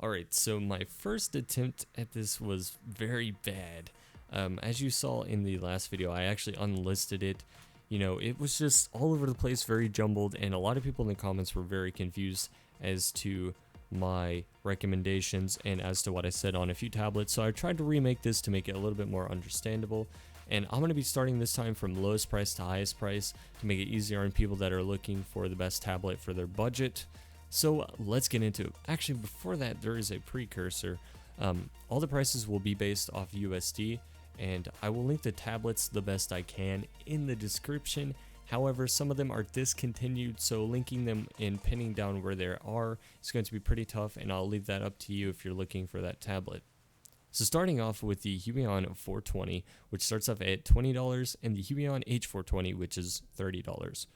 Alright, so my first attempt at this was very bad. As you saw in the last video, I actually unlisted it. You know, it was just all over the place, very jumbled, and a lot of people in the comments were very confused as to my recommendations and as to what I said on a few tablets. So I tried to remake this to make it a little bit more understandable. And I'm going to be starting this time from lowest price to highest price to make it easier on people that are looking for the best tablet for their budget. So let's get into it. Actually, before that, there is a precursor. All the prices will be based off USD, and I will link the tablets the best I can in the description. However, some of them are discontinued, so linking them and pinning down where they are is going to be pretty tough, and I'll leave that up to you if you're looking for that tablet. So starting off with the Huion 420, which starts off at $20, and the Huion H420, which is $30.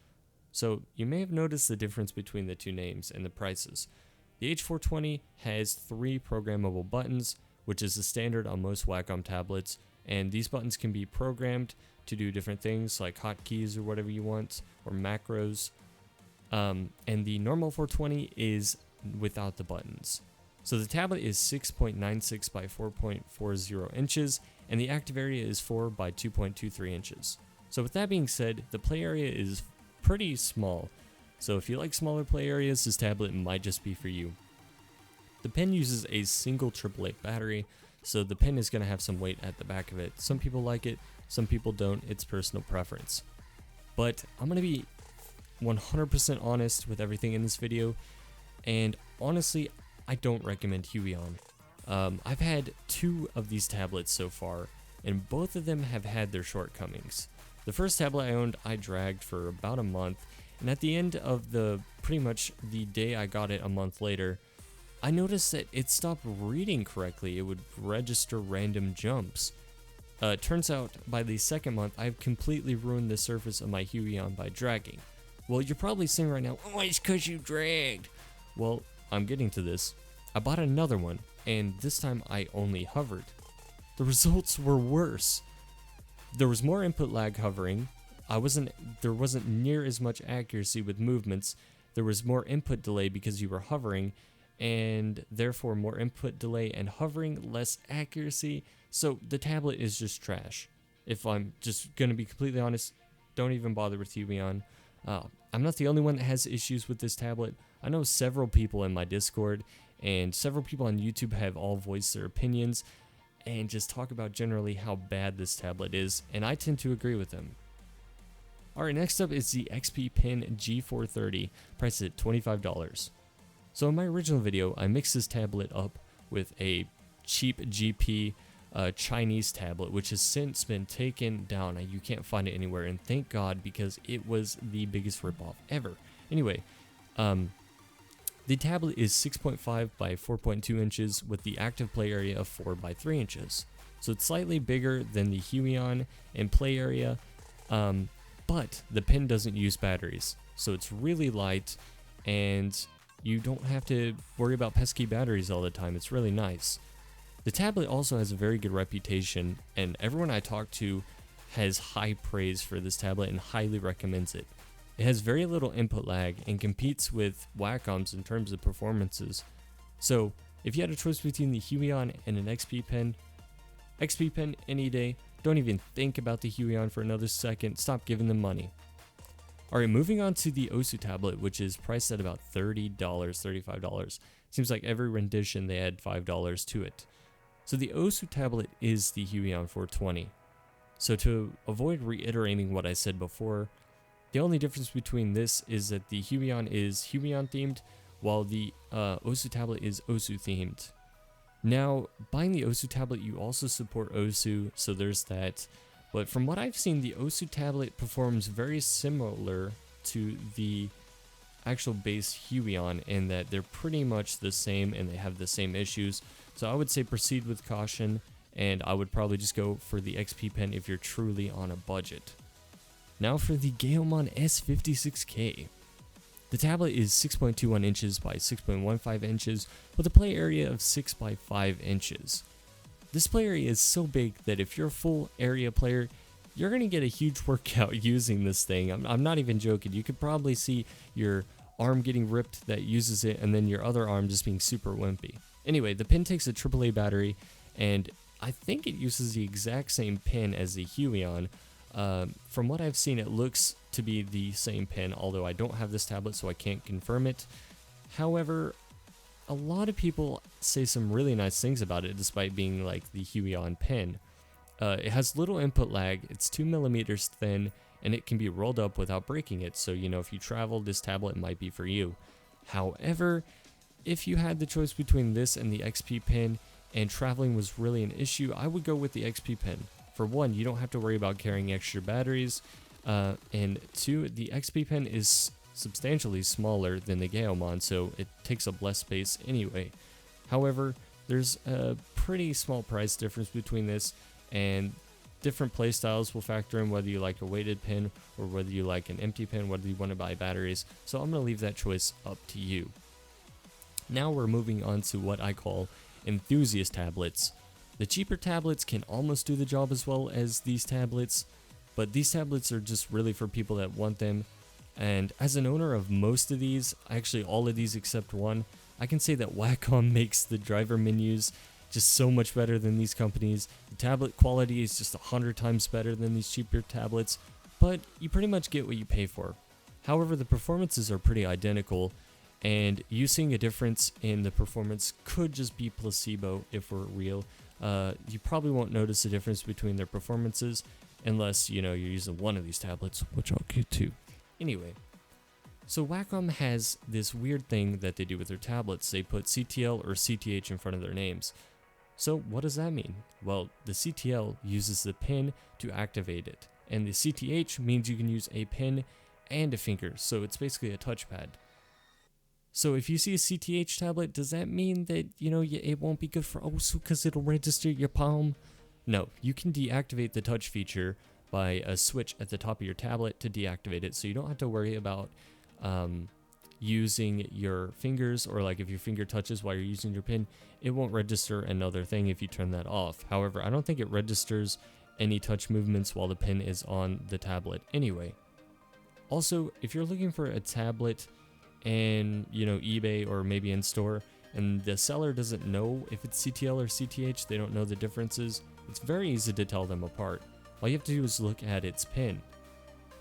So you may have noticed the difference between the two names and the prices. The H420 has 3 programmable buttons, which is the standard on most Wacom tablets, and these buttons can be programmed to do different things like hotkeys or whatever you want, or macros. And the normal 420 is without the buttons. So the tablet is 6.96 by 4.40 inches, and the active area is 4 by 2.23 inches. So with that being said, the play area is pretty small, so if you like smaller play areas, this tablet might just be for you. The pen uses a single AAA battery, so the pen is going to have some weight at the back of it. Some people like it, some people don't, it's personal preference. But I'm going to be 100% honest with everything in this video, and honestly, I don't recommend Huion. I've had 2 of these tablets so far, and both of them have had their shortcomings. The first tablet I owned, I dragged for about a month, and at the end of pretty much the day I got it a month later, I noticed that it stopped reading correctly. It would register random jumps. Turns out, by the second month, I've completely ruined the surface of my Huion by dragging. Well, you're probably saying right now, oh, it's because you dragged. Well, I'm getting to this. I bought another one, and this time I only hovered. The results were worse. There was more input lag hovering. There wasn't near as much accuracy with movements. There was more input delay because you were hovering, and therefore more input delay and hovering, less accuracy. So the tablet is just trash. If I'm just going to be completely honest, don't even bother with Huion. I'm not the only one that has issues with this tablet. I know several people in my Discord and several people on YouTube have all voiced their opinions and just talk about generally how bad this tablet is, and I tend to agree with them. Alright, next up is the XP Pen G430, priced at $25. So in my original video, I mixed this tablet up with a cheap GP Chinese tablet, which has since been taken down. You can't find it anywhere, and thank God, because it was the biggest ripoff ever. Anyway, the tablet is 6.5 by 4.2 inches with the active play area of 4 by 3 inches. So it's slightly bigger than the Huion in play area, but the pen doesn't use batteries. So it's really light, and you don't have to worry about pesky batteries all the time. It's really nice. The tablet also has a very good reputation, and everyone I talk to has high praise for this tablet and highly recommends it. It has very little input lag and competes with Wacoms in terms of performances. So, if you had a choice between the Huion and an XP Pen any day. Don't even think about the Huion for another second. Stop giving them money. Alright, moving on to the Osu Tablet, which is priced at about $30, $35. Seems like every rendition they add $5 to it. So the Osu Tablet is the Huion 420. So to avoid reiterating what I said before, the only difference between this is that the Huion is Huion themed, while the Osu Tablet is Osu themed. Now, buying the Osu Tablet, you also support Osu, so there's that. But from what I've seen, the Osu Tablet performs very similar to the actual base Huion in that they're pretty much the same and they have the same issues. So I would say proceed with caution, and I would probably just go for the XP Pen if you're truly on a budget. Now for the Gaomon S56K. The tablet is 6.21 inches by 6.15 inches with a play area of 6 by 5 inches. This play area is so big that if you're a full area player, you're going to get a huge workout using this thing. I'm not even joking. You could probably see your arm getting ripped that uses it and then your other arm just being super wimpy. Anyway, the pen takes a AAA battery, and I think it uses the exact same pin as the Huion. From what I've seen, it looks to be the same pin, although I don't have this tablet, so I can't confirm it. However, a lot of people say some really nice things about it, despite being like the Huion pin. It has little input lag, it's 2 millimeters thin, and it can be rolled up without breaking it, so if you travel, this tablet might be for you. However, if you had the choice between this and the XP pen, and traveling was really an issue, I would go with the XP pen. For one, you don't have to worry about carrying extra batteries, and two, the XP pen is substantially smaller than the Gaomon, so it takes up less space anyway. However, there's a pretty small price difference between this, and different playstyles will factor in whether you like a weighted pen or whether you like an empty pen, whether you want to buy batteries, so I'm going to leave that choice up to you. Now we're moving on to what I call enthusiast tablets. The cheaper tablets can almost do the job as well as these tablets, but these tablets are just really for people that want them. And as an owner of most of these, actually all of these except one, I can say that Wacom makes the driver menus just so much better than these companies. The tablet quality is just 100 times better than these cheaper tablets, but you pretty much get what you pay for. However, the performances are pretty identical, and you seeing a difference in the performance could just be placebo if we're real. You probably won't notice a difference between their performances unless you're using one of these tablets, which I'll get to. Anyway, so Wacom has this weird thing that they do with their tablets. They put CTL or CTH in front of their names. So what does that mean? Well, the CTL uses the pin to activate it, and the CTH means you can use a pin and a finger, so it's basically a touchpad. So if you see a CTH tablet, does that mean that, it won't be good for Osu because it'll register your palm? No, you can deactivate the touch feature by a switch at the top of your tablet to deactivate it, so you don't have to worry about using your fingers, or like if your finger touches while you're using your pin, it won't register another thing if you turn that off. However, I don't think it registers any touch movements while the pin is on the tablet anyway. Also, if you're looking for a tablet in eBay or maybe in store, and the seller doesn't know if it's CTL or CTH, they don't know the differences, it's very easy to tell them apart. All you have to do is look at its pin.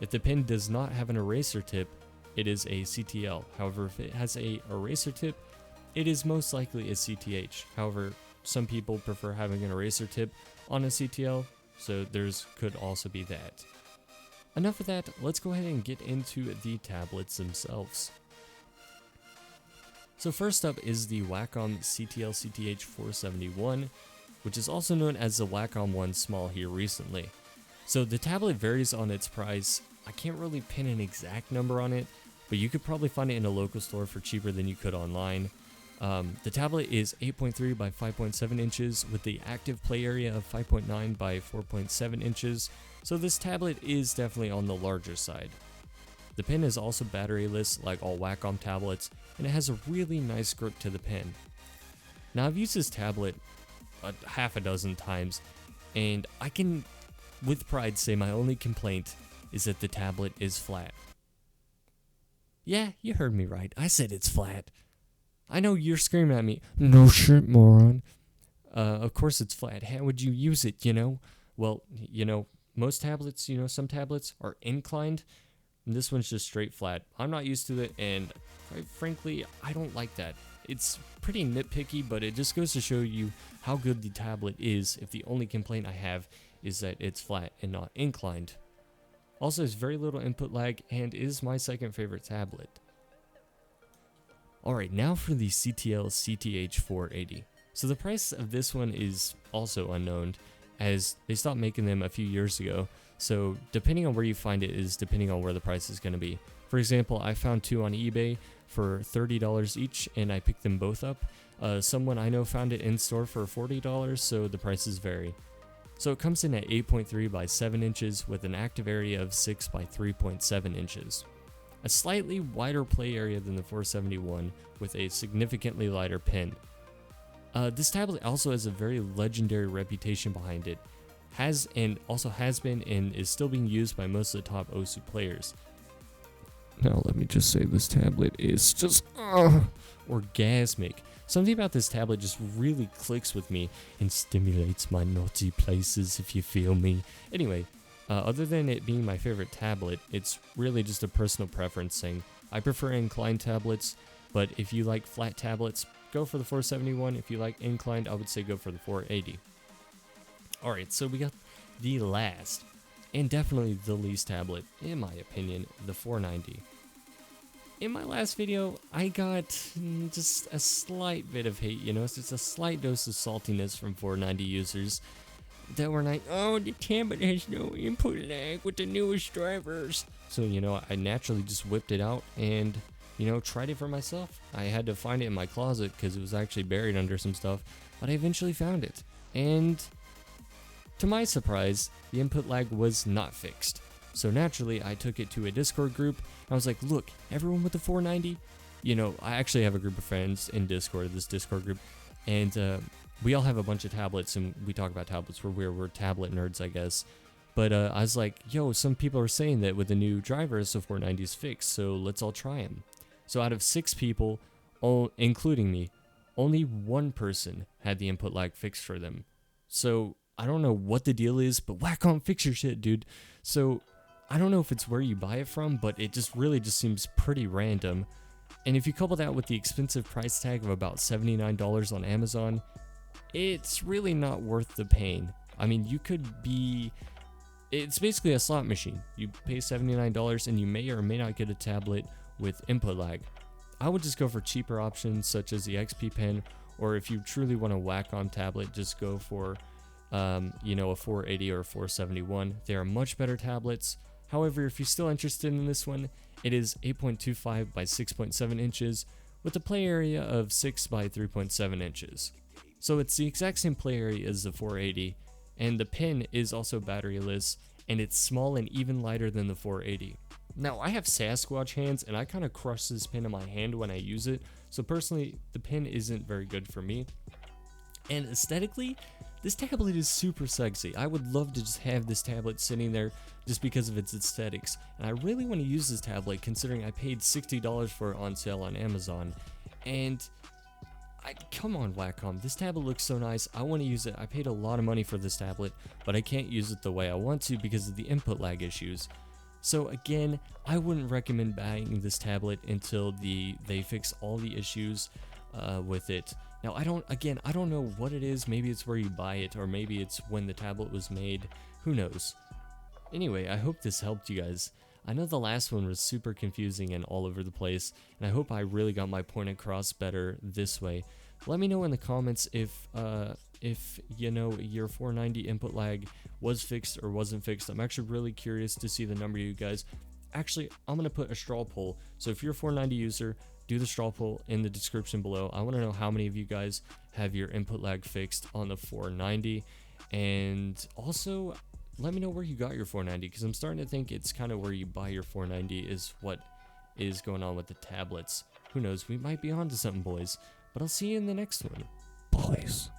If the pin does not have an eraser tip, it is a CTL. However, if it has a eraser tip, it is most likely a CTH. However, some people prefer having an eraser tip on a CTL, so could also be that. Enough of that, let's go ahead and get into the tablets themselves. So first up is the Wacom CTL CTH 471, which is also known as the Wacom One Small here recently. So the tablet varies on its price. I can't really pin an exact number on it, but you could probably find it in a local store for cheaper than you could online. The tablet is 8.3 by 5.7 inches with the active play area of 5.9 by 4.7 inches, so this tablet is definitely on the larger side. The pen is also batteryless like all Wacom tablets, and it has a really nice grip to the pen. Now I've used this tablet half a dozen times, and I can with pride say my only complaint is that the tablet is flat. Yeah, you heard me right, I said it's flat. I know you're screaming at me, no shit, moron. Of course it's flat, how would you use it, Well, most tablets, some tablets are inclined, and this one's just straight flat. I'm not used to it, and quite frankly, I don't like that. It's pretty nitpicky, but it just goes to show you how good the tablet is if the only complaint I have is that it's flat and not inclined. Also, there's very little input lag and is my second favorite tablet. Alright, now for the CTL CTH 480. So the price of this one is also unknown, as they stopped making them a few years ago, so depending on where you find it is depending on where the price is going to be. For example, I found two on eBay for $30 each, and I picked them both up. Someone I know found it in store for $40, so the prices vary. So it comes in at 8.3 by 7 inches with an active area of 6 by 3.7 inches. A slightly wider play area than the 471 with a significantly lighter pen. This tablet also has a very legendary reputation behind it. Has been and is still being used by most of the top Osu players. Now let me just say this tablet is just orgasmic. Something about this tablet just really clicks with me and stimulates my naughty places, if you feel me. Anyway, other than it being my favorite tablet, it's really just a personal preference thing. I prefer inclined tablets, but if you like flat tablets, go for the 471. If you like inclined, I would say go for the 480. Alright, so we got the last, and definitely the least tablet, in my opinion, the 490. In my last video, I got just a slight bit of hate, it's just a slight dose of saltiness from 490 users that were like, oh, the tablet has no input lag with the newest drivers. So, I naturally just whipped it out and, tried it for myself. I had to find it in my closet because it was actually buried under some stuff, but I eventually found it. And to my surprise, the input lag was not fixed. So naturally, I took it to a Discord group. I was like, look, everyone with the 490, I actually have a group of friends in Discord, this Discord group, and we all have a bunch of tablets, and we talk about tablets. We're tablet nerds, I guess. But I was like, yo, some people are saying that with the new drivers, the 490 is fixed, so let's all try them. So out of 6 people, all including me, only one person had the input lag fixed for them. So I don't know what the deal is, but Wacom, fix your shit, dude. So I don't know if it's where you buy it from, but it just really seems pretty random. And if you couple that with the expensive price tag of about $79 on Amazon, it's really not worth the pain. I mean, it's basically a slot machine. You pay $79 and you may or may not get a tablet with input lag. I would just go for cheaper options such as the XP Pen, or if you truly want a Wacom tablet, just go for a 480 or 471. They are much better tablets. However, if you're still interested in this one, it is 8.25 by 6.7 inches with a play area of 6 by 3.7 inches. So it's the exact same play area as the 480, and the pen is also batteryless, and it's small and even lighter than the 480. Now, I have Sasquatch hands, and I kind of crush this pen in my hand when I use it, so personally, the pen isn't very good for me. And aesthetically, this tablet is super sexy. I would love to just have this tablet sitting there just because of its aesthetics. And I really want to use this tablet considering I paid $60 for it on sale on Amazon. And come on, Wacom, this tablet looks so nice. I want to use it. I paid a lot of money for this tablet, but I can't use it the way I want to because of the input lag issues. So again, I wouldn't recommend buying this tablet until they fix all the issues with it. Now, I don't know what it is. Maybe it's where you buy it, or maybe it's when the tablet was made. Who knows? Anyway, I hope this helped you guys. I know the last one was super confusing and all over the place, and I hope I really got my point across better this way. Let me know in the comments if your 490 input lag was fixed or wasn't fixed. I'm actually really curious to see the number of you guys. Actually, I'm going to put a straw poll. So if you're a 490 user, do the straw poll in the description below. I want to know how many of you guys have your input lag fixed on the 490. And also, let me know where you got your 490, because I'm starting to think it's kind of where you buy your 490 is what is going on with the tablets. Who knows? We might be onto something, boys. But I'll see you in the next one. Boys.